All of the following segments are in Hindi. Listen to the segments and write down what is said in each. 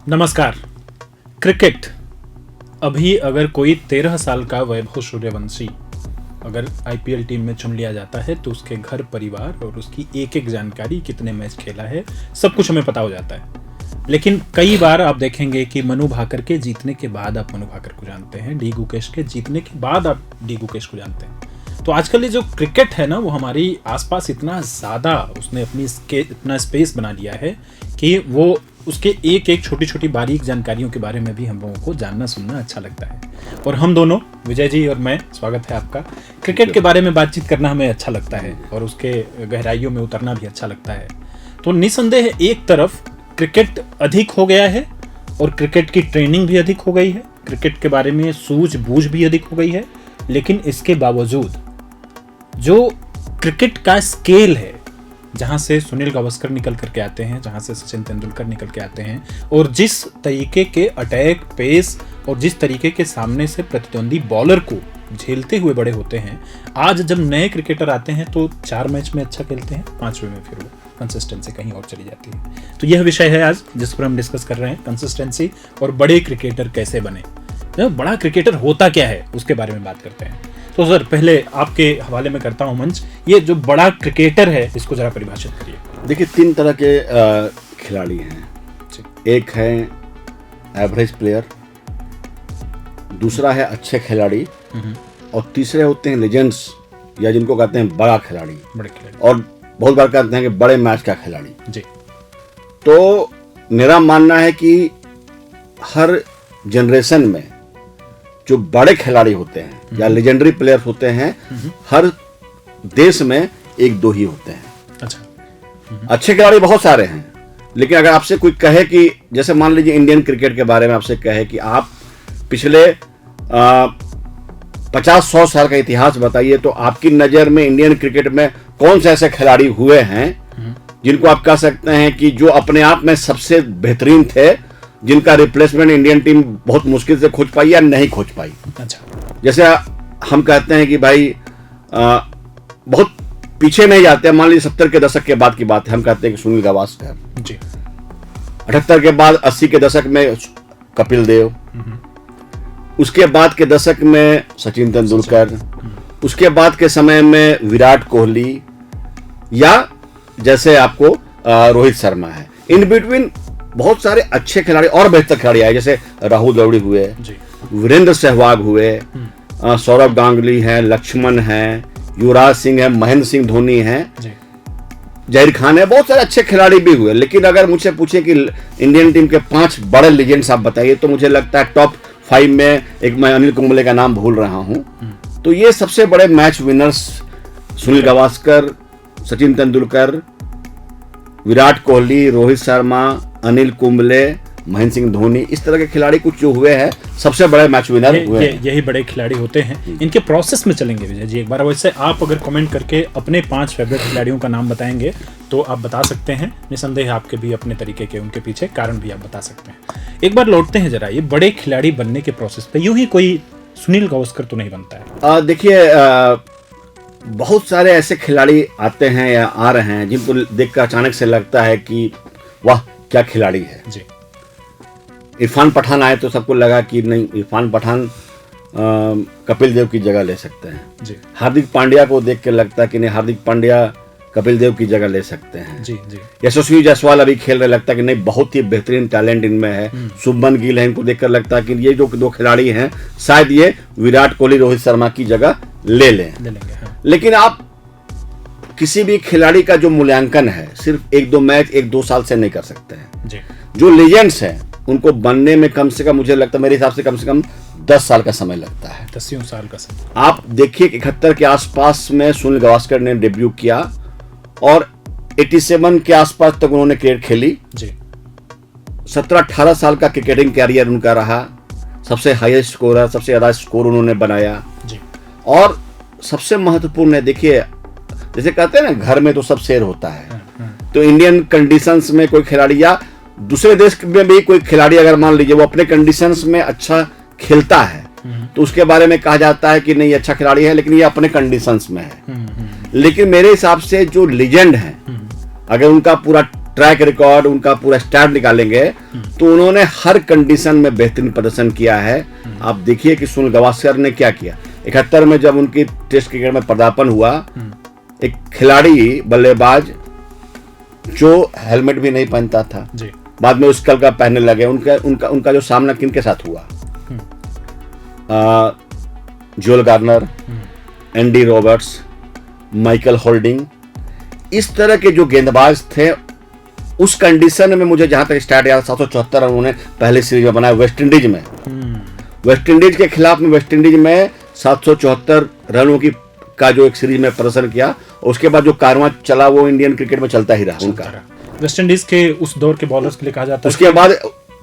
नमस्कार। क्रिकेट अभी अगर कोई 13 साल का वैभव सूर्यवंशी अगर आईपीएल टीम में चुन लिया जाता है तो उसके घर परिवार और उसकी एक एक जानकारी, कितने मैच खेला है, सब कुछ हमें पता हो जाता है। लेकिन कई बार आप देखेंगे कि मनु भाकर के जीतने के बाद आप मनु भाकर को जानते हैं, डी गुकेश के जीतने के बाद आप डी गुकेश को जानते हैं। तो आजकल ये जो क्रिकेट है ना, वो हमारी आसपास इतना ज़्यादा उसने अपनी इतना स्पेस बना लिया है कि वो उसके एक एक छोटी छोटी बारीक जानकारियों के बारे में भी हम लोगों को जानना सुनना अच्छा लगता है। और हम दोनों, विजय जी और मैं, स्वागत है आपका। क्रिकेट के बारे में बातचीत करना हमें अच्छा लगता है और उसके गहराइयों में उतरना भी अच्छा लगता है। तो निसंदेह एक तरफ क्रिकेट अधिक हो गया है और क्रिकेट की ट्रेनिंग भी अधिक हो गई है, क्रिकेट के बारे में सूझबूझ भी अधिक हो गई है। लेकिन इसके बावजूद जो क्रिकेट का स्केल है, जहां से सुनील गावस्कर निकल करके आते हैं, जहां से सचिन तेंदुलकर निकल के आते हैं, और जिस तरीके के अटैक, पेस और जिस तरीके के सामने से प्रतिद्वंदी बॉलर को झेलते हुए बड़े होते हैं, आज जब नए क्रिकेटर आते हैं तो 4 मैच में अच्छा खेलते हैं, 5वें में फिर वो कंसिस्टेंसी कहीं और चली जाती है। तो यह विषय है आज जिस पर हम डिस्कस कर रहे हैं, कंसिस्टेंसी और बड़े क्रिकेटर कैसे बने। बड़ा क्रिकेटर होता क्या है उसके बारे में बात करते हैं। तो सर, पहले आपके हवाले में करता हूं मंच। ये जो बड़ा क्रिकेटर है, इसको जरा परिभाषित करिए। देखिए, 3 तरह के खिलाड़ी हैं। एक है एवरेज प्लेयर, दूसरा है अच्छे खिलाड़ी, और तीसरे होते हैं लेजेंड्स, या जिनको कहते हैं बड़े खिलाड़ी, और बहुत बार कहते हैं कि बड़े मैच का खिलाड़ी जी। तो मेरा मानना है कि हर जनरेशन में जो बड़े खिलाड़ी होते हैं या लेजेंडरी प्लेयर्स होते हैं, हर देश में 1-2 ही होते हैं। अच्छा। अच्छे खिलाड़ी बहुत सारे हैं, लेकिन अगर आपसे कोई कहे कि, जैसे मान लीजिए इंडियन क्रिकेट के बारे में आपसे कहे कि आप पिछले 50-100 साल का इतिहास बताइए, तो आपकी नज़र में इंडियन क्रिकेट में कौन से ऐसे खिलाड़ी हुए हैं जिनको आप कह सकते हैं कि जो अपने आप में सबसे बेहतरीन थे, जिनका रिप्लेसमेंट इंडियन टीम बहुत मुश्किल से खोज पाई या नहीं खोज पाई। अच्छा। जैसे हम कहते हैं कि भाई बहुत पीछे नहीं जाते हैं, मान लीजिए 70 के दशक के बाद की बात है, हम कहते हैं कि सुनील गावस्कर जी। 78 के बाद 80 के दशक में कपिल देव, उसके बाद के दशक में सचिन तेंदुलकर, उसके बाद के समय में विराट कोहली, या जैसे आपको रोहित शर्मा है। इन बिटवीन बहुत सारे अच्छे खिलाड़ी और बेहतर खिलाड़ी आए, जैसे राहुल द्रविड़ हुए, वीरेंद्र सहवाग हुए, सौरव गांगुली हैं, लक्ष्मण हैं, युवराज सिंह है, महेंद्र सिंह धोनी हैं, जहीर खान है, बहुत सारे अच्छे खिलाड़ी भी हुए। लेकिन अगर मुझसे पूछे कि इंडियन टीम के 5 बड़े लीजेंड्स आप बताइए, तो मुझे लगता है टॉप 5 में एक मैं अनिल कुंबले का नाम भूल रहा हूं। तो ये सबसे बड़े मैच विनर्स सुनील गावस्कर, सचिन तेंदुलकर, विराट कोहली, रोहित शर्मा, अनिल कुंबले, महेंद्र सिंह धोनी, इस तरह के खिलाड़ी कुछ जो हुए हैं, सबसे बड़े मैच विनर हुए हैं। यही बड़े खिलाड़ी होते हैं। इनके प्रोसेस में चलेंगे विजय जी एक बार। वैसे आप अगर कमेंट करके अपने 5 फेवरेट खिलाड़ियों का नाम बताएंगे तो आप बता सकते हैं। निसंदेह आपके भी अपने तरीके के उनके पीछे कारण भी आप बता सकते हैं। एक बार लौटते हैं जरा ये बड़े खिलाड़ी बनने के प्रोसेस पे। यूं ही कोई सुनील गावस्कर तो नहीं बनता है। देखिए, बहुत सारे ऐसे खिलाड़ी आते हैं या आ रहे हैं जिनको देखकर अचानक से लगता है कि वाह क्या खिलाड़ी है जी। इरफान पठान आए तो सबको लगा कि नहीं, इरफान पठान कपिल देव की जगह ले सकते हैं जी। हार्दिक पांड्या को देख के लगता है कि नहीं, हार्दिक पांड्या कपिल देव की जगह ले सकते हैं जी जी। यशस्वी जायसवाल अभी खेल रहे, लगता है कि नहीं, बहुत ही बेहतरीन टैलेंट इनमें है। शुभमन गिल है, इनको देखकर लगता है कि ये जो 2 खिलाड़ी हैं, शायद ये विराट कोहली, रोहित शर्मा की जगह ले लेंगे। हाँ। लेकिन आप किसी भी खिलाड़ी का जो मूल्यांकन है सिर्फ 1-2 मैच, 1-2 साल से नहीं कर सकते हैं जी। जो लीजेंड्स हैं उनको बनने में कम से कम, मुझे लगता है, मेरे हिसाब से कम 10 साल का समय लगता है। 10 साल का समय। आप देखिए 71 के आसपास में सुनील गावस्कर ने डेब्यू किया और 87 के आसपास तक उन्होंने क्रिकेट खेली जी। 17-18 साल का क्रिकेटिंग कैरियर उनका रहा। सबसे हाईएस्ट स्कोरर, सबसे ज्यादा स्कोर उन्होंने बनाया जी। और सबसे महत्वपूर्ण है, देखिए जैसे कहते हैं ना, घर में तो सब शेर होता है। तो इंडियन कंडीशंस में कोई खिलाड़ी या दूसरे देश में भी कोई खिलाड़ी अगर मान लीजिए वो अपने कंडीशंस में अच्छा खेलता है, तो उसके बारे में कहा जाता है कि नहीं, अच्छा खिलाड़ी है, लेकिन ये अपने कंडीशंस में है। लेकिन मेरे हिसाब से जो लीजेंड है, अगर उनका पूरा ट्रैक रिकॉर्ड, उनका पूरा स्टैट निकालेंगे तो उन्होंने हर कंडीशन में बेहतरीन प्रदर्शन किया है। आप देखिए कि सुनील गावस्कर ने क्या किया 71 में जब उनकी टेस्ट क्रिकेट में पदार्पण हुआ, एक खिलाड़ी बल्लेबाज जो हेलमेट भी नहीं पहनता था जी। बाद में उस कल का पहनने लगे। उनका जो सामना किनके साथ हुआ, जोल Garner, Andy Roberts, Michael holding, इस तरह के जो गेंदबाज थे उस कंडीशन में मुझे जहां तक स्टार्ट याद 774 रन उन्होंने पहले सीरीज में बनाया वेस्ट इंडीज में। वेस्ट इंडीज के खिलाफ में वेस्ट इंडीज में 774 रनों की का जो एक सीरीज में प्रदर्शन किया, उसके बाद जो कारवां चला वो इंडियन क्रिकेट में चलता ही रहा उनका। वेस्ट इंडीज के उस दौर के बॉलर्स के लिए कहा जाता है। उसके बाद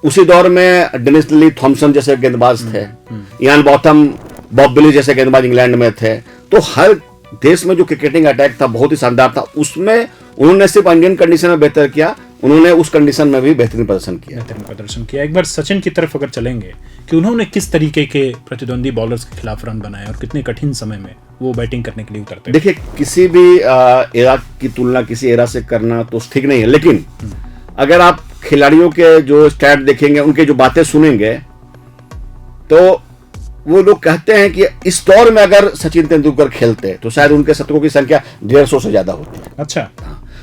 उसी दौर में डेनिस ली थॉमसन जैसे गेंदबाज थे, इयान बॉथम, बॉब बिली जैसे गेंदबाज इंग्लैंड में थे। तो हर देश में जो क्रिकेटिंग अटैक था बहुत ही शानदार था। उसमें उन्होंने सिर्फ इंडियन कंडीशन में बेहतर किया, उन्होंने उस कंडीशन में भी बेहतरीन प्रदर्शन किया। एक बार सचिन की तरफ अगर चलेंगे कि उन्होंने किस तरीके के प्रतिद्वंदी बॉलर्स के खिलाफ रन बनाए और कितने कठिन समय में वो बैटिंग करने के लिए उतरते। देखिए किसी भी एरा की तुलना किसी एरा से करना तो ठीक नहीं है, लेकिन अगर आप खिलाड़ियों के जो स्टैट देखेंगे, उनके जो बातें सुनेंगे, तो वो लोग कहते हैं कि इस दौर में अगर सचिन तेंदुलकर खेलते तो शायद उनके शतकों की संख्या 150 से ज्यादा होती है। अच्छा,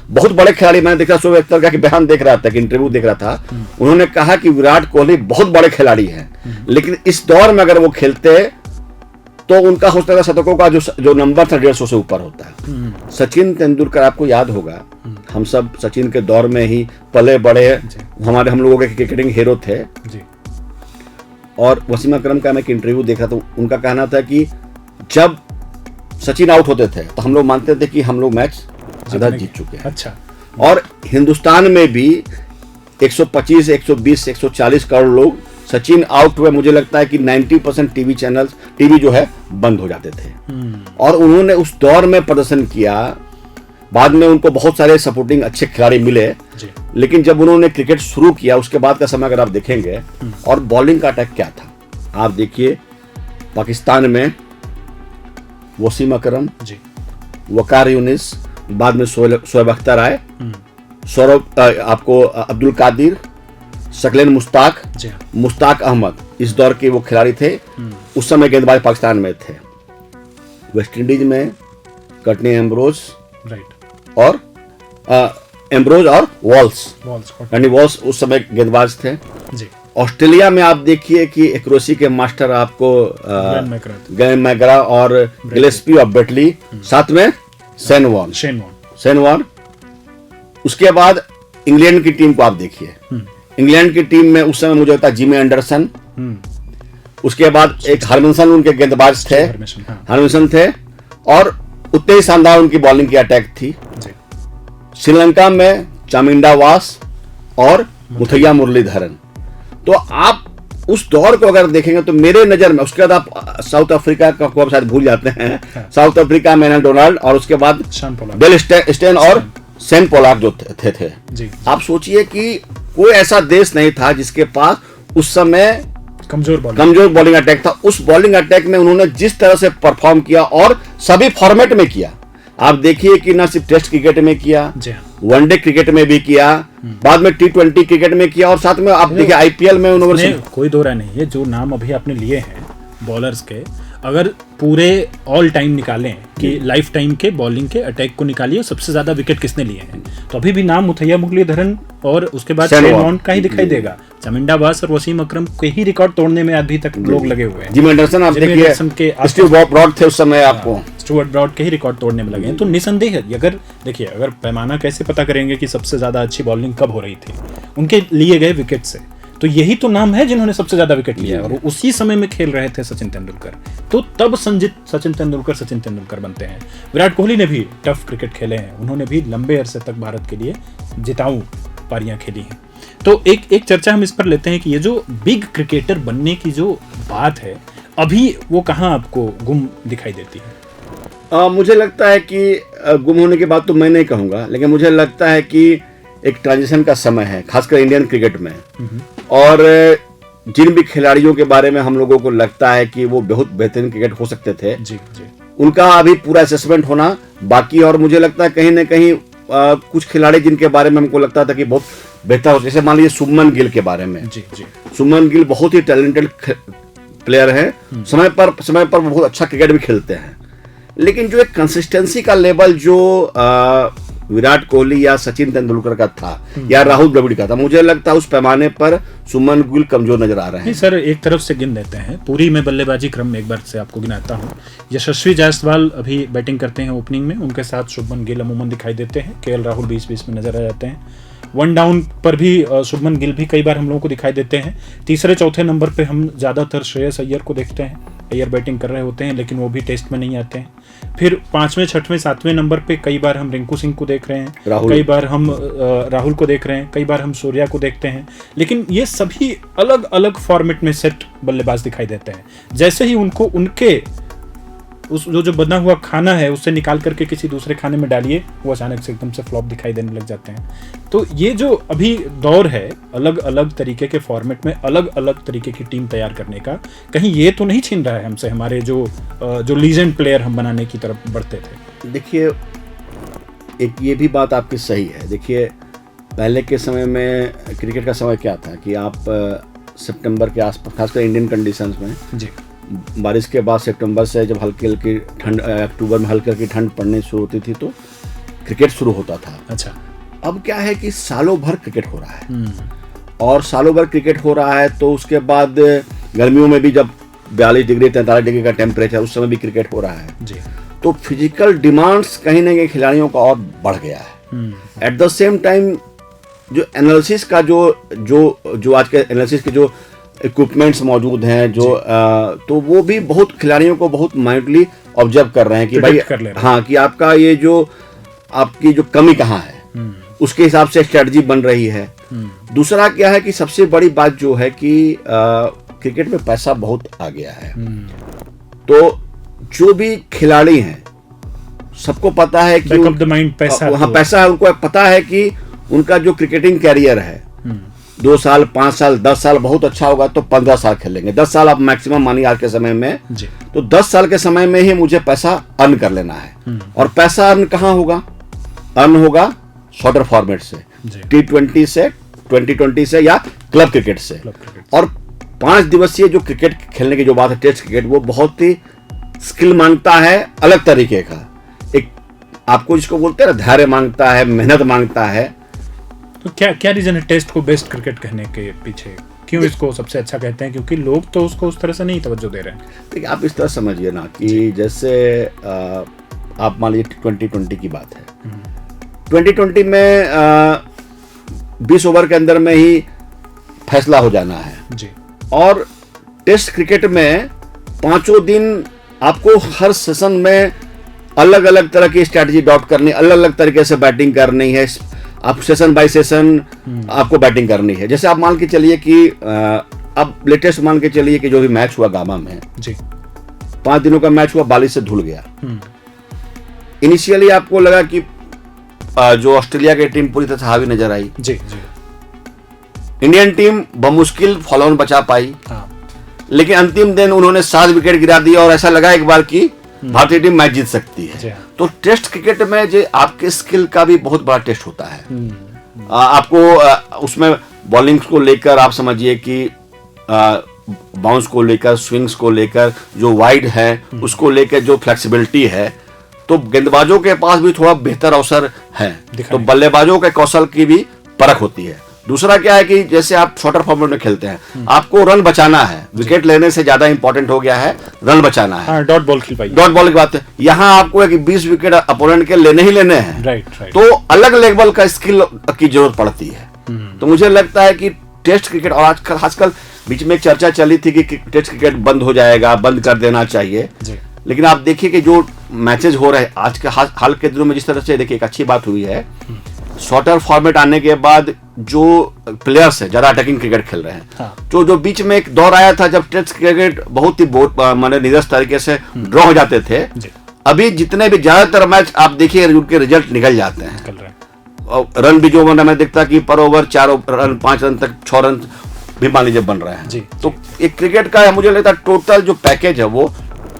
बहुत बड़े खिलाड़ी, मैंने देखा शोएब अख्तर का बयान देख रहा था कि इंटरव्यू देख रहा था, उन्होंने कहा कि विराट कोहली बहुत बड़े खिलाड़ी हैं, लेकिन इस दौर में अगर वो खेलते तो उनका हो सकता है शतकों का जो नंबर था 150 से ऊपर होता है। सचिन तेंदुलकर, आपको याद होगा, हम सब सचिन के दौर में ही पले बड़े, हम लोगों के क्रिकेटिंग हीरो थे जी। और वसीम अकरम का मैं एक इंटरव्यू देखा तो उनका कहना था कि जब सचिन आउट होते थे तो हम लोग मानते थे कि हम लोग मैच आधा जीत चुके हैं। अच्छा। और हिंदुस्तान में भी 125, 120, 140 करोड़ लोग सचिन आउट हुए, मुझे लगता है कि 90% टीवी जो है बंद हो जाते थे। और उन्होंने उस दौर में प्रदर्शन किया। बाद में उनको बहुत सारे सपोर्टिंग अच्छे खिलाड़ी मिले, लेकिन जब उन्होंने क्रिकेट शुरू किया उसके बाद का समय अगर आप देखेंगे, और बॉलिंग का अटैक क्या था आप देखिए। पाकिस्तान में वसीम अकरम, वकार यूनिस, बाद में शोएब अख्तर आए, सौरभ आपको अब्दुल कादिर, शकलेन मुश्ताक, मुश्ताक अहमद, इस दौर के वो खिलाड़ी थे। उस समय गेंदबाज पाकिस्तान में थे। वेस्ट इंडीज में कर्टनी एम्ब्रोज और एम्ब्रोज और वॉल्स उस समय गेंदबाज थे जी। ऑस्ट्रेलिया में आप देखिए कि एक्रोसी के मास्टर आपको ग्लेन मैकग्रा और गिलेस्पी और बेटली, साथ में शेन वॉर्न। उसके बाद इंग्लैंड की टीम को आप देखिए। इंग्लैंड की टीम में उस समय मुझे लगता है जिमी एंडरसन, उसके बाद एक हरमिनसन उनके गेंदबाज थे, हरमिनसन थे, और उतने ही शानदार उनकी बॉलिंग की अटैक थी। श्रीलंका में चामिंडा वास और मुथैया मुरलीधरन। तो आप उस दौर को अगर देखेंगे तो मेरे नजर में, उसके बाद आप साउथ अफ्रीका का को शायद भूल जाते हैं, साउथ अफ्रीका में डोनाल्ड, और उसके बाद डेल स्टेन और सेन पोलार्ड जो थे। आप सोचिए कि कोई ऐसा देश नहीं था जिसके पास उस समय कमजोर बॉलिंग अटैक था। उस बॉलिंग अटैक में उन्होंने जिस तरह से परफॉर्म किया और सभी फॉर्मेट में किया, आप देखिए कि ना सिर्फ टेस्ट क्रिकेट में किया, वनडे क्रिकेट में भी किया, बाद में T20 क्रिकेट में किया, और साथ में आप देखिए IPL में उन्होंने कोई दो राय नहीं है। जो नाम अभी आपने लिए हैं बॉलर्स के, अगर पूरे ऑल टाइम निकालें कि लाइफ टाइम के बॉलिंग के अटैक को निकालिए, सबसे ज्यादा विकेट किसने लिए हैं, तो अभी भी नाम मुथैया मुरलीधरन और उसके बाद शेन वॉर्न का ही दिखाई देगा। चामिंडा वास और वसीम अकरम के ही रिकॉर्ड तोड़ने में अभी तक लोग लगे हुए हैं। जिमी एंडरसन आप देखिए, स्टीव ब्रॉड थे उस समय, आपको स्टुअर्ट ब्रॉड के ही रिकॉर्ड तोड़ने में लगे हैं। तो निसंदेह अगर देखिए, अगर पैमाना कैसे पता करेंगे कि सबसे ज्यादा अच्छी बॉलिंग कब हो रही थी, उनके लिए गए विकेट से, तो यही तो नाम है जिन्होंने सबसे ज्यादा विकेट लिया है। और उसी समय में खेल रहे थे सचिन तेंदुलकर, तो तब सचिन तेंदुलकर बनते हैं। विराट कोहली ने भी टफ क्रिकेट खेले हैं, उन्होंने भी लंबे अरसे तक भारत के लिए जिताऊ पारियां खेली हैं। तो एक चर्चा हम इस पर लेते हैं कि ये जो बिग क्रिकेटर बनने की जो बात है, अभी वो कहाँ आपको गुम दिखाई देती है? मुझे लगता है कि गुम होने की बात तो मैं नहीं कहूँगा, लेकिन मुझे लगता है कि एक ट्रांजिशन का समय है, खासकर इंडियन क्रिकेट में। और जिन भी खिलाड़ियों के बारे में हम लोगों को लगता है कि वो बहुत बेहतरीन क्रिकेट हो सकते थे, उनका अभी पूरा असेसमेंट होना बाकी। और मुझे लगता है कहीं ना कहीं कुछ खिलाड़ी जिनके बारे में हमको लगता था कि बहुत बेहतर हो, जैसे मान लीजिए शुभमन गिल के बारे में। जी जी। शुभमन गिल बहुत ही टैलेंटेड प्लेयर है, समय पर बहुत अच्छा क्रिकेट भी खेलते हैं, लेकिन जो एक कंसिस्टेंसी का लेवल जो विराट कोहली या सचिन तेंदुलकर का था या राहुल द्रविड़ का था, मुझे लगता है उस पैमाने पर शुभमन गिल कमजोर नजर आ रहे हैं। नहीं सर, एक तरफ से गिन देते हैं, पूरी में बल्लेबाजी क्रम में एक बार से आपको गिनाता हूँ। यशस्वी जायसवाल अभी बैटिंग करते हैं ओपनिंग में, उनके साथ शुभमन गिल अमूमन दिखाई देते हैं, केएल राहुल बीच बीच में नजर आ जाते हैं। वन डाउन पर भी शुभमन गिल भी कई बार हम लोगों को दिखाई देते हैं। तीसरे चौथे नंबर पे हम ज़्यादातर श्रेयस अय्यर को देखते हैं, अय्यर बैटिंग कर रहे होते हैं, लेकिन वो भी टेस्ट में नहीं आते हैं। फिर 5वें 6वें 7वें नंबर पे कई बार हम रिंकू सिंह को देख रहे हैं, कई बार हम राहुल को देख रहे हैं, कई बार हम सूर्या को देखते हैं, लेकिन ये सभी अलग अलग फॉर्मेट में सेट बल्लेबाज दिखाई देते हैं। जैसे ही उनको उनके उस जो बना हुआ खाना है उससे निकाल करके किसी दूसरे खाने में डालिए, वो अचानक से एकदम से फ्लॉप दिखाई देने लग जाते हैं। तो ये जो अभी दौर है अलग अलग तरीके के फॉर्मेट में अलग अलग तरीके की टीम तैयार करने का, कहीं ये तो नहीं छीन रहा है हमसे हमारे जो लीजेंड प्लेयर हम बनाने की तरफ बढ़ते थे? देखिए, एक ये भी बात आपकी सही है। देखिए, पहले के समय में क्रिकेट का समय क्या था कि आप सितंबर के आसपास, खासकर इंडियन कंडीशंस में जी, बारिश के बाद सितंबर से जब हल्की हल्की ठंड, अक्टूबर में हल्की हल्की ठंड पड़नी शुरू होती थी तो क्रिकेट शुरू होता था। अच्छा, अब क्या है कि सालों भर क्रिकेट हो रहा है, और सालों भर क्रिकेट हो रहा है तो उसके बाद गर्मियों में भी जब 42 डिग्री 43 डिग्री का टेम्परेचर, उस समय भी क्रिकेट हो रहा है जी। तो फिजिकल डिमांड्स कहीं ना कहीं खिलाड़ियों का और बढ़ गया है। एट द सेम टाइम जो एनालिसिस का जो आज के एनालिसिस के जो इक्विपमेंट्स मौजूद हैं, तो वो भी बहुत खिलाड़ियों को बहुत माइंडली ऑब्जर्व कर रहे हैं कि भाई हाँ, कि आपका ये जो आपकी जो कमी कहाँ है, उसके हिसाब से स्ट्रेटजी बन रही है। दूसरा क्या है कि सबसे बड़ी बात जो है कि क्रिकेट में पैसा बहुत आ गया है, तो जो भी खिलाड़ी हैं सबको पता है कि बैक ऑफ द माइंड पैसा है, उनको पता है कि उनका जो क्रिकेटिंग कैरियर है 2 साल 5 साल 10 साल बहुत अच्छा होगा तो 15 साल खेलेंगे, 10 साल आप मैक्सिमम मानिए आज के समय में जी। तो 10 साल के समय में ही मुझे पैसा अर्न कर लेना है, और पैसा अर्न कहाँ होगा? अर्न होगा शॉर्टर फॉर्मेट से, T20 से, 2020 से या क्लब क्रिकेट से। और 5 दिवसीय जो क्रिकेट खेलने की जो बात है, टेस्ट क्रिकेट, वो बहुत ही स्किल मांगता है, अलग तरीके का, एक आपको जिसको बोलते हैं ना धैर्य मांगता है, मेहनत मांगता है। तो क्या रीजन है टेस्ट को बेस्ट क्रिकेट कहने के पीछे? क्यों इसको सबसे अच्छा कहते हैं? क्योंकि लोग तो उसको उस तरह से नहीं तवज्जो दे रहे हैं। देखिए, आप इस तरह समझिए ना कि जैसे आप मान लीजिए 2020 की बात है, 2020 में 20 ओवर के अंदर में ही फैसला हो जाना है जी। और टेस्ट क्रिकेट में 5 दिन आपको हर सेशन में अलग अलग तरह की स्ट्रैटेजी अडॉप्ट करनी, अलग अलग तरीके से बैटिंग करनी है, आप सेशन बाय सेशन आपको बैटिंग करनी है। जैसे आप मान के चलिए कि अब लेटेस्ट मान के चलिए कि जो भी मैच हुआ गामा में जी, 5 दिनों का मैच हुआ, बारिश से धुल गया। इनिशियली आपको लगा कि जो ऑस्ट्रेलिया की टीम पूरी तरह से हावी नजर आई जी जी। इंडियन टीम बमुश्किल फॉलो ऑन बचा पाई, लेकिन अंतिम दिन उन्होंने 7 विकेट गिरा दिया और ऐसा लगा एक बार कि भारतीय टीम मैच जीत सकती है। तो टेस्ट क्रिकेट में जो आपके स्किल का भी बहुत बड़ा टेस्ट होता है। आपको उसमें बॉलिंग को लेकर आप समझिए कि बाउंस को लेकर, स्विंग्स को लेकर, जो वाइड है उसको लेकर जो फ्लेक्सिबिलिटी है, तो गेंदबाजों के पास भी थोड़ा बेहतर अवसर है, तो बल्लेबाजों के कौशल की भी परख होती है। दूसरा क्या है कि जैसे आप शॉर्टर फॉर्मेट में खेलते हैं, आपको रन बचाना है, विकेट लेने से ज्यादा इंपॉर्टेंट हो गया है रन बचाना है। डॉट बॉल खेल पाइए, डॉट बॉल की बात है, यहाँ आपको 20 विकेट अपोनेंट के लेने ही लेने हैं। राइट। तो अलग लेवल का स्किल की जरूरत पड़ती है। तो मुझे लगता है कि टेस्ट क्रिकेट, और आजकल बीच में एक चर्चा चली थी कि टेस्ट क्रिकेट बंद हो जाएगा, बंद कर देना चाहिए, लेकिन आप देखिए कि जो मैचेज हो रहे हैं आज के हाल के दिनों में, जिस तरह से देखिए एक अच्छी बात हुई है, शॉर्टर फॉर्मेट आने के बाद जो प्लेयर्स है ज्यादा अटैकिंग क्रिकेट खेल रहे हैं। जो बीच में एक दौर आया था जब टेस्ट क्रिकेट बहुत ही माने नीरस तरीके से ड्रॉ हो जाते थे, अभी जितने भी ज्यादातर मैच आप देखिए उनके रिजल्ट निकल जाते हैं। रन भी जो मैं देखता कि पर ओवर 4 रन 5 रन तक 6 रन भी मान लीजिए बन रहे हैं। तो एक क्रिकेट का मुझे लगता है टोटल जो पैकेज है वो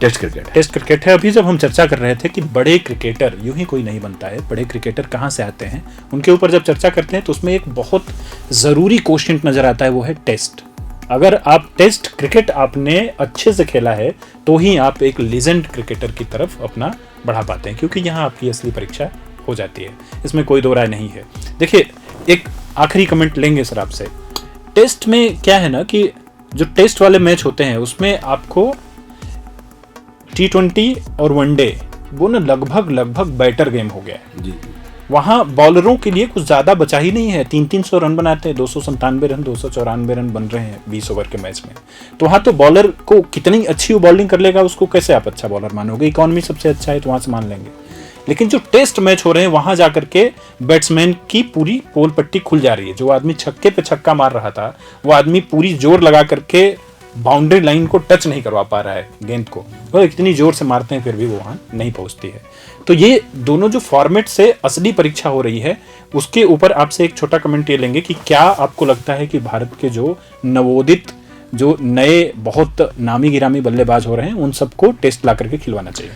टेस्ट क्रिकेट है। टेस्ट क्रिकेट है। अभी जब हम चर्चा कर रहे थे कि बड़े क्रिकेटर यूं ही कोई नहीं बनता है, बड़े क्रिकेटर कहाँ से आते हैं, उनके ऊपर जब चर्चा करते हैं तो उसमें एक बहुत ज़रूरी क्वेश्चन नज़र आता है, वो है टेस्ट। अगर आप टेस्ट क्रिकेट आपने अच्छे से खेला है तो ही आप एक लीजेंड क्रिकेटर की तरफ अपना बढ़ा पाते हैं, क्योंकि यहाँ आपकी असली परीक्षा हो जाती है, इसमें कोई दो राय नहीं है। देखिए, एक आखिरी कमेंट लेंगे सर आपसे। टेस्ट में क्या है ना कि जो टेस्ट वाले मैच होते हैं उसमें आपको T20 और वनडे वो ना लगभग बैटर गेम हो गया है जी। वहाँ बॉलरों के लिए कुछ ज़्यादा बचा ही नहीं है। 300 रन बनाते हैं, 297 रन 294 रन बन रहे हैं 20 ओवर के मैच में। तो वहाँ तो बॉलर को कितनी अच्छी वो बॉलिंग कर लेगा, उसको कैसे आप अच्छा बॉलर मानोगे? इकॉनमी सबसे अच्छा है तो वहाँ से मान लेंगे। लेकिन जो टेस्ट मैच हो रहे हैं वहाँ जा करके बैट्समैन की पूरी पोल पट्टी खुल जा रही है। जो आदमी छक्के पे छक्का मार रहा था वो आदमी पूरी जोर लगा करके बाउंड्री लाइन को टच नहीं करवा पा रहा है गेंद को, वो इतनी जोर से मारते हैं फिर भी वो वहाँ नहीं पहुँचती है। तो ये दोनों जो फॉर्मेट से असली परीक्षा हो रही है उसके ऊपर आपसे एक छोटा कमेंट ये लेंगे कि क्या आपको लगता है कि भारत के जो नवोदित जो नए बहुत नामी गिरामी बल्लेबाज हो रहे हैं उन सबको टेस्ट ला करके खिलवाना चाहिए?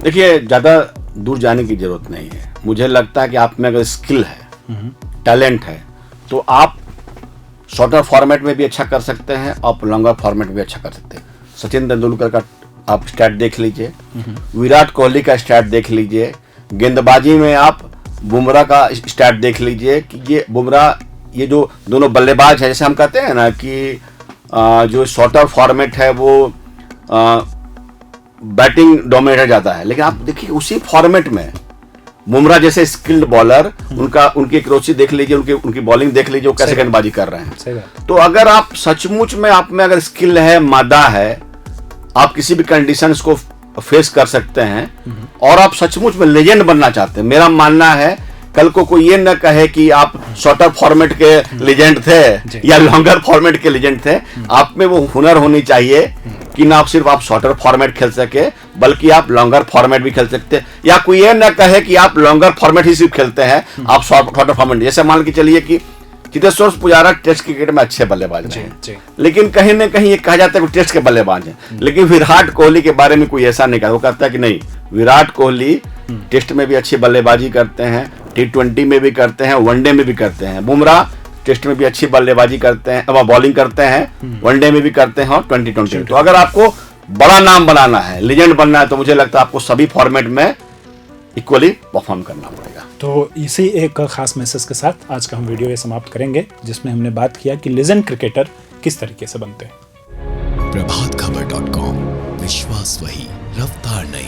देखिए, ज़्यादा दूर जाने की जरूरत नहीं है। मुझे लगता है कि आप में अगर स्किल है, टैलेंट है, तो आप शॉर्टर फॉर्मेट में भी अच्छा कर सकते हैं और लॉन्गर फॉर्मेट में भी अच्छा कर सकते हैं। सचिन तेंदुलकर का आप स्टैट देख लीजिए, विराट कोहली का स्टैट देख लीजिए, गेंदबाजी में आप बुमराह का स्टैट देख लीजिए कि ये बुमराह, ये जो दोनों बल्लेबाज है, जैसे हम कहते हैं ना कि जो शॉर्टर फॉर्मेट है वो बैटिंग डोमिनेट जाता है, लेकिन आप देखिए उसी फॉर्मेट में बुमराह जैसे स्किल्ड बॉलर, उनकी क्रोची देख लीजिए, उनकी बॉलिंग देख लीजिए, वो कैसे गेंदबाजी कर रहे हैं। सही बात। तो अगर आप सचमुच में आप में अगर स्किल है, मादा है, आप किसी भी कंडीशंस को फेस कर सकते हैं और आप सचमुच में लेजेंड बनना चाहते हैं, मेरा मानना है कल को कोई ये न कहे कि आप शॉर्टर फॉर्मेट के लेजेंड थे या लॉन्गर फॉर्मेट के लेजेंड थे। आप में वो हुनर होनी चाहिए कि ना आप सिर्फ आप शॉर्टर फॉर्मेट खेल सके बल्कि आप लॉन्गर फॉर्मेट भी खेल सकते हैं, या कोई ये न कहे कि आप लॉन्गर फॉर्मेट ही सिर्फ खेलते हैं, आप शॉर्टर फॉर्मेट। जैसे मान के चलिए कि चेतेश्वर पुजारा टेस्ट क्रिकेट में अच्छे बल्लेबाज हैं, लेकिन कहीं ना कहीं ये कहा जाता है कि टेस्ट के बल्लेबाज हैं, लेकिन विराट कोहली के बारे में कोई ऐसा नहीं कहता। वो कहता है कि नहीं, विराट कोहली टेस्ट में भी अच्छी बल्लेबाजी करते हैं, T20 में भी करते हैं, वनडे में भी करते हैं। बुमराह टेस्ट में भी अच्छी बल्लेबाजी करते हैं, अब बॉलिंग करते हैं, वनडे में भी करते हैं और 2020 में। तो अगर आपको बड़ा नाम बनाना है, लीजेंड बनना है, तो मुझे लगता है आपको सभी फॉर्मेट में इक्वली परफॉर्म करना पड़ेगा। तो इसी एक खास मैसेज के साथ आज का हम वीडियो ये समाप्त करेंगे, जिसमें हमने बात किया कि लीजेंड क्रिकेटर किस तरीके से बनते हैं। प्रभातखबर.com, विश्वास वही, रफ्तार नहीं।